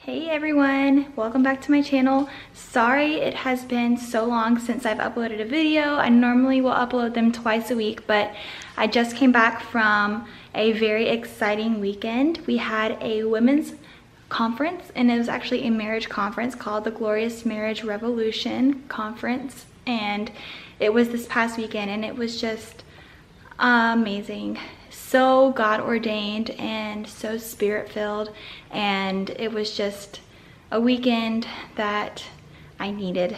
Hey everyone, welcome back to my channel. Sorry it has been so long since I've uploaded a video. I normally will upload them twice a week, but I just came back from a very exciting weekend. We had a women's conference, and it was actually a marriage conference called the Glorious Marriage Revolution Conference, and it was this past weekend, and it was just amazing. So God ordained and so spirit filled, and it was just a weekend that I needed.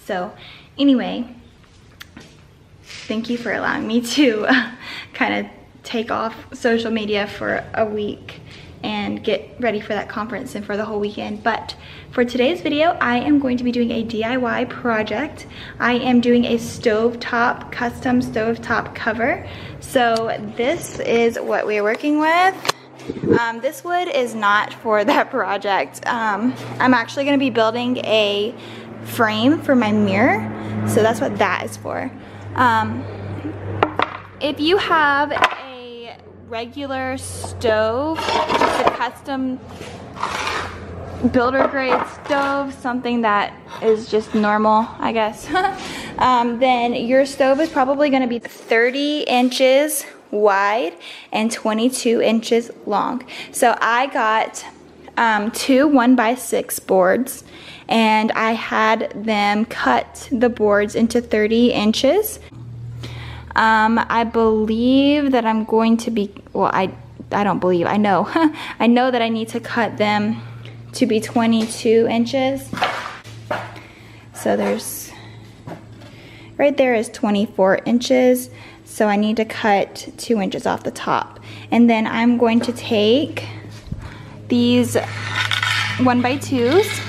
So anyway, thank you for allowing me to kind of take off social media for a week and get ready for that conference and for the whole weekend. But for today's video, I am going to be doing a DIY project. I am doing a stovetop, custom stovetop cover. So this is what we're working with. This wood is not for that project. I'm actually gonna be building a frame for my mirror. So that's what that is for. If you have a regular stove, just a custom builder grade stove, something that is just normal, I guess, then your stove is probably going to be 30 inches wide and 22 inches long. So I got two 1x6 boards, and I had them cut the boards into 30 inches. I believe that I'm going to be, well, I don't believe, I know. I know that I need to cut them to be 22 inches. So there's, right there is 24 inches. So I need to cut 2 inches off the top. And then I'm going to take these 1x2s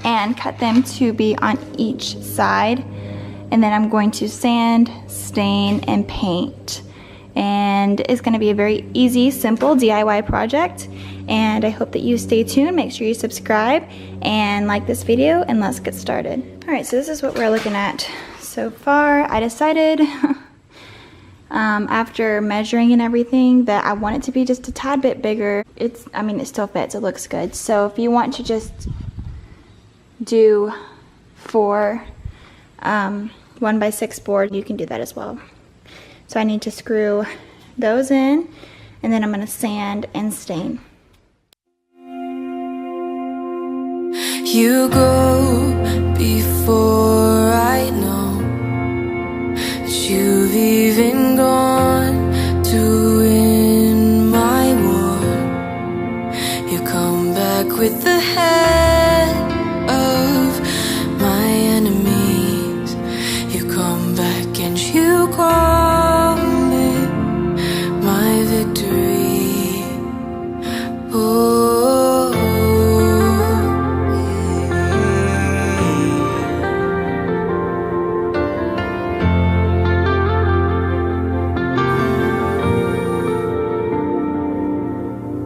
and cut them to be on each side. And then I'm going to sand, stain, and paint. And it's gonna be a very easy, simple DIY project. And I hope that you stay tuned. Make sure you subscribe and like this video, and let's get started. All right, so this is what we're looking at so far. I decided after measuring and everything that I want it to be just a tad bit bigger. I mean, it still fits, it looks good. So if you want to just do 4 1x6 board, you can do that as well. So I need to screw those in, and then I'm gonna sand and stain. You go before I know that you've even gone to win my war. You come back with the head of my enemies. You come back and you call it my victory. Oh.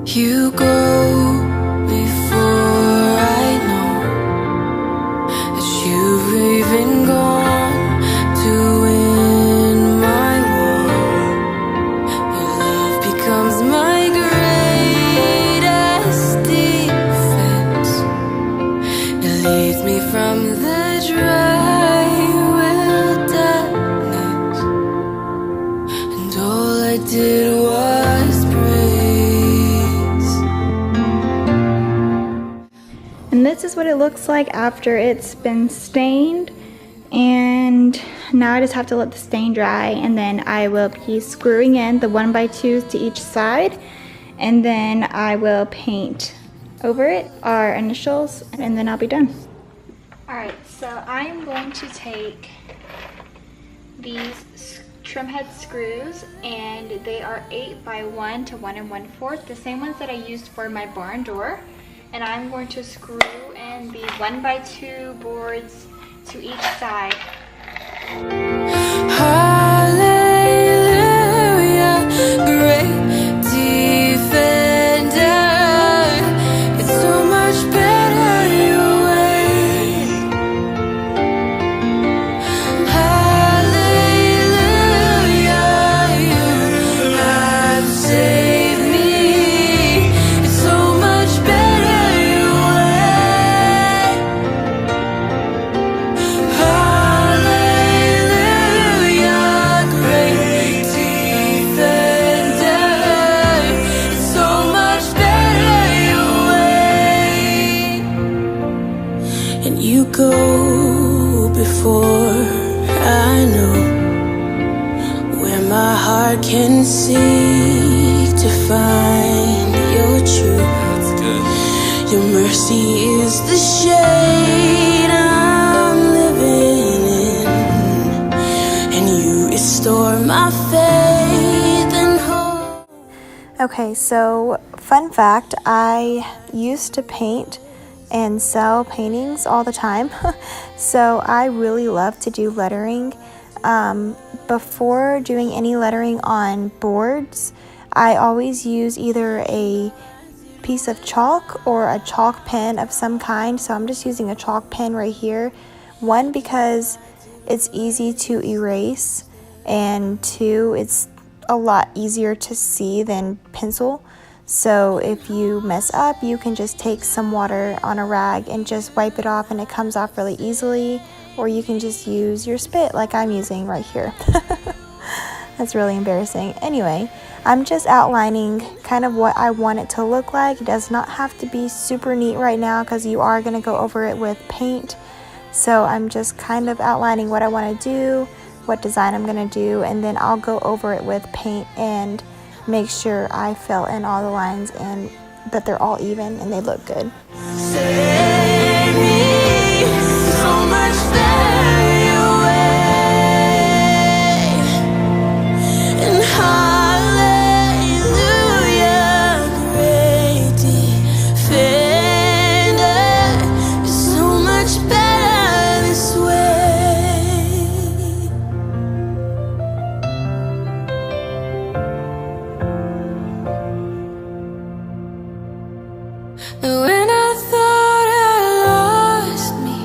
You go before I know that you've even gone to win my war. Your love becomes my greatest defense. It leads me from the dry wilderness, and all I did was And this is what it looks like after it's been stained. And now I just have to let the stain dry, and then I will be screwing in the 1x2s to each side, and then I will paint over it our initials, and then I'll be done. Alright, so I am going to take these trim head screws, and they are 8x1 to 1 1/4, the same ones that I used for my barn door. And I'm going to screw in the 1x2 boards to each side. Hallelujah, great defender. It's so much better your way. Hallelujah, you have saved me. It's so much better can seek to find your truth. Your mercy is the shade I'm living in, and you restore my faith and hope. Okay, so fun fact, I used to paint and sell paintings all the time. So I really love to do lettering. Before doing any lettering on boards, I always use either a piece of chalk or a chalk pen of some kind. So I'm just using a chalk pen right here. One, because it's easy to erase, and two, it's a lot easier to see than pencil. So if you mess up, you can just take some water on a rag and just wipe it off, and it comes off really easily. Or you can just use your spit like I'm using right here. That's really embarrassing. Anyway, I'm just outlining kind of what I want it to look like. It does not have to be super neat right now because you are going to go over it with paint. So I'm just kind of outlining what I want to do, what design I'm going to do, and then I'll go over it with paint and make sure I fill in all the lines and that they're all even and they look good. Save me so much better way, and hallelujah, great defender, is so much better this way. When I thought I lost me,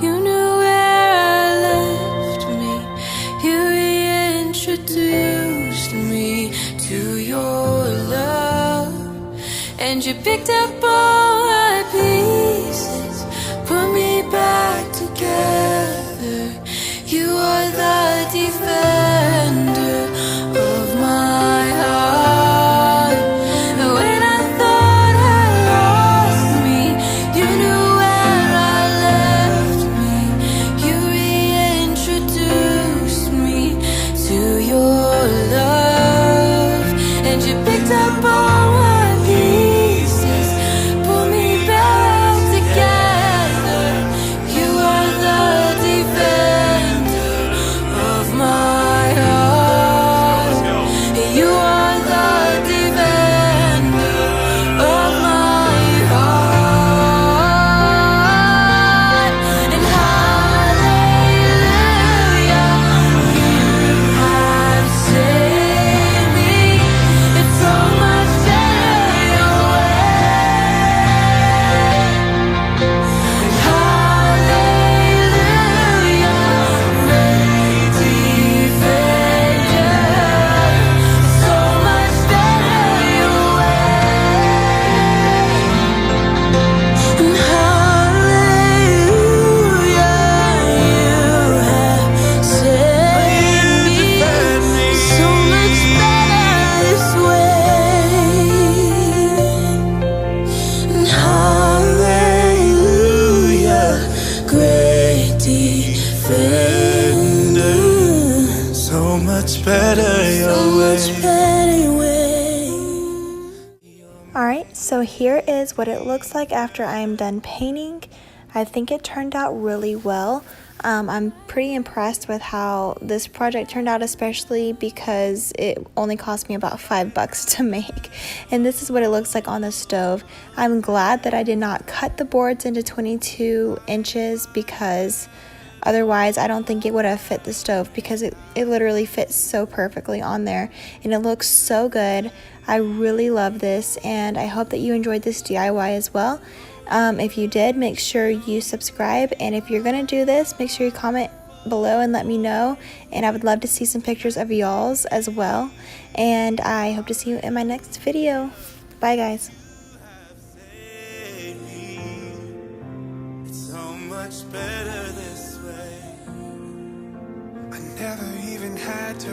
you knew where I left me. You reintroduced me to your love, and you picked up all my pieces, put me back together. You are the defender of my heart. When I thought I lost me, you knew where I left me. You reintroduced me to your love, and you picked up all my pieces, put me back together. You are the defender of my heart. You are the defender of my heart. And hallelujah, you have saved me. It's so much better your way. And hallelujah, great defender, so much better your way. And hallelujah, you have saved me, so much better this way. And hallelujah, great defender, So much better so your much way. better way. Alright, so here is what it looks like after I am done painting. I think it turned out really well. I'm pretty impressed with how this project turned out, especially because it only cost me about $5 to make. And this is what it looks like on the stove. I'm glad that I did not cut the boards into 22 inches because otherwise I don't think it would have fit the stove, because it literally fits so perfectly on there and it looks so good. I really love this, and I hope that you enjoyed this DIY as well. If you did, make sure you subscribe, and if you're gonna do this, make sure you comment below and let me know, and I would love to see some pictures of y'all's as well. And I hope to see you in my next video. Bye guys. It's so much better this way. I never even had to